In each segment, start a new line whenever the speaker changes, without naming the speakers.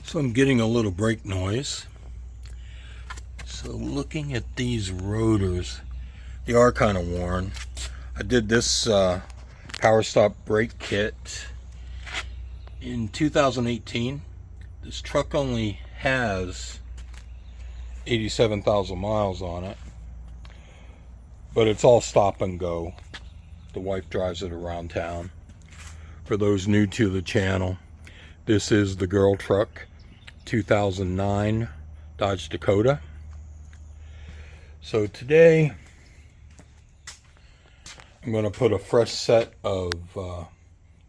So I'm getting a little brake noise. So looking at these rotors, they are kind of worn. I did this PowerStop brake kit in 2018. This truck only has 87,000 miles on it, but it's all stop and go. The wife drives it around town. For those new to the channel, this is the girl truck, 2009 Dodge Dakota. So today I'm going to put a fresh set of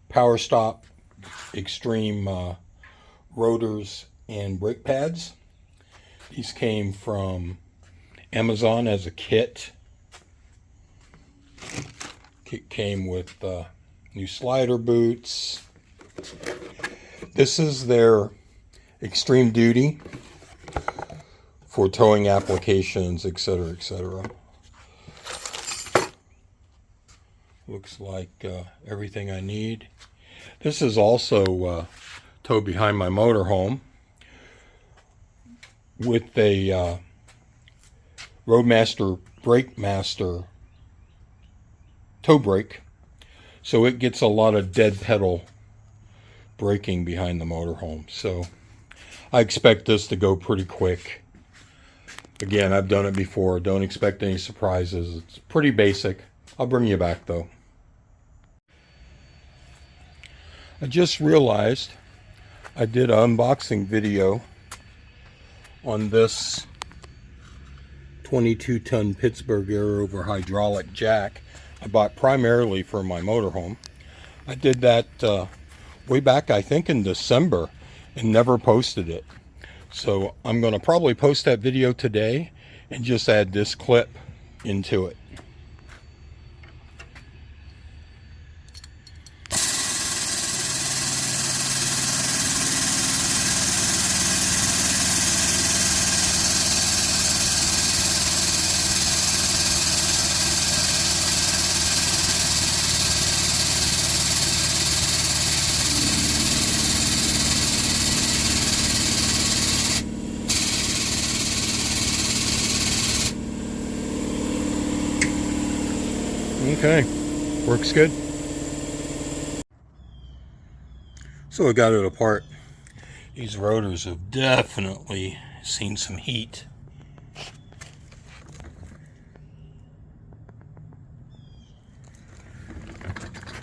PowerStop Extreme rotors and brake pads. These came from Amazon as a kit. Kit came with new slider boots. This is their extreme duty for towing applications, etc., etc. Looks like everything I need. This is also towed behind my motorhome with a Roadmaster Brake Master tow brake, so it gets a lot of dead pedal braking behind the motorhome. So I expect this to go pretty quick. Again, I've done it before. Don't expect any surprises. It's pretty basic. I'll bring you back though. I just realized I did an unboxing video on this 22-ton Pittsburgh Air-Over hydraulic jack I bought primarily for my motorhome. I did that way back, I think, in December and never posted it. So I'm going to probably post that video today and just add this clip into it. Okay, works good. So I got it apart. These rotors have definitely seen some heat.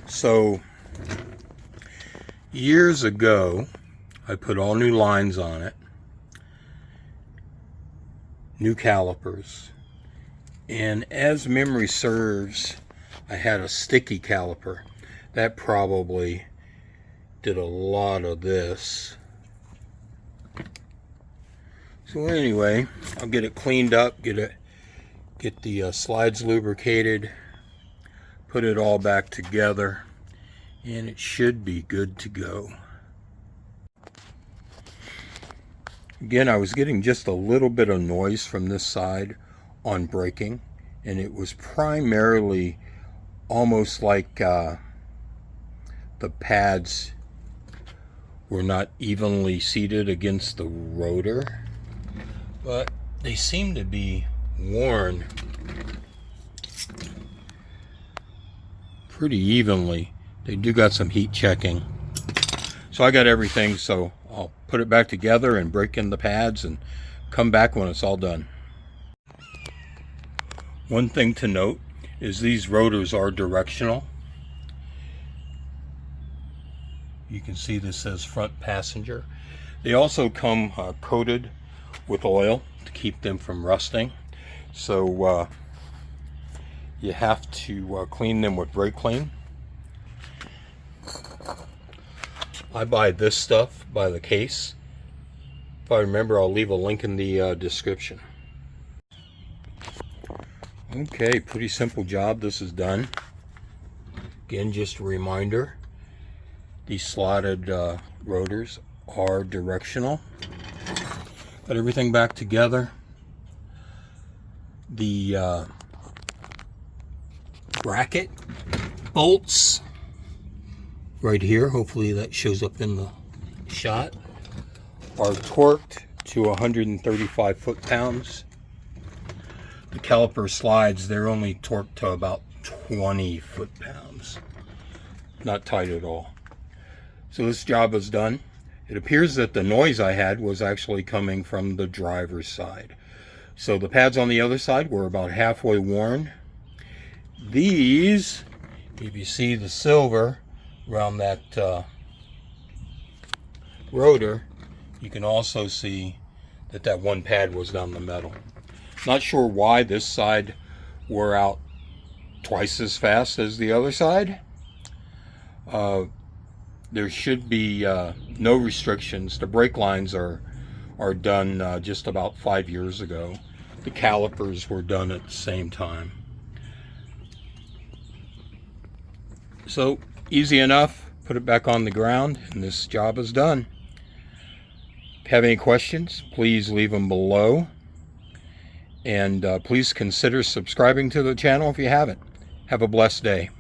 So years ago, I put all new lines on it, new calipers, and as memory serves, I had a sticky caliper. That probably did a lot of this. So anyway, I'll get it cleaned up, get the slides lubricated, put it all back together, and it should be good to go. Again, I was getting just a little bit of noise from this side on braking, and it was primarily almost like the pads were not evenly seated against the rotor, but they seem to be worn pretty evenly. They do got some heat checking. So I got everything, so I'll put it back together and break in the pads and come back when it's all done. One thing to note is these rotors are directional. You can see this says front passenger. They also come coated with oil to keep them from rusting. So you have to clean them with brake clean. I buy this stuff by the case. If I remember, I'll leave a link in the description. Okay, pretty simple job. This is done. Again, just a reminder, these slotted rotors are directional. Got everything back together. The bracket bolts right here, hopefully that shows up in the shot, are torqued to 135 foot-pounds. The caliper slides, they're only torqued to about 20 foot-pounds. Not tight at all. So this job is done. It appears that the noise I had was actually coming from the driver's side. So the pads on the other side were about halfway worn. These, if you see the silver around that rotor, you can also see that that one pad was down the metal. Not sure why this side wore out twice as fast as the other side. There should be no restrictions. The brake lines are done just about 5 years ago. The calipers were done at the same time. So easy enough. Put it back on the ground and this job is done. If you have any questions, please leave them below. And please consider subscribing to the channel if you haven't. Have a blessed day.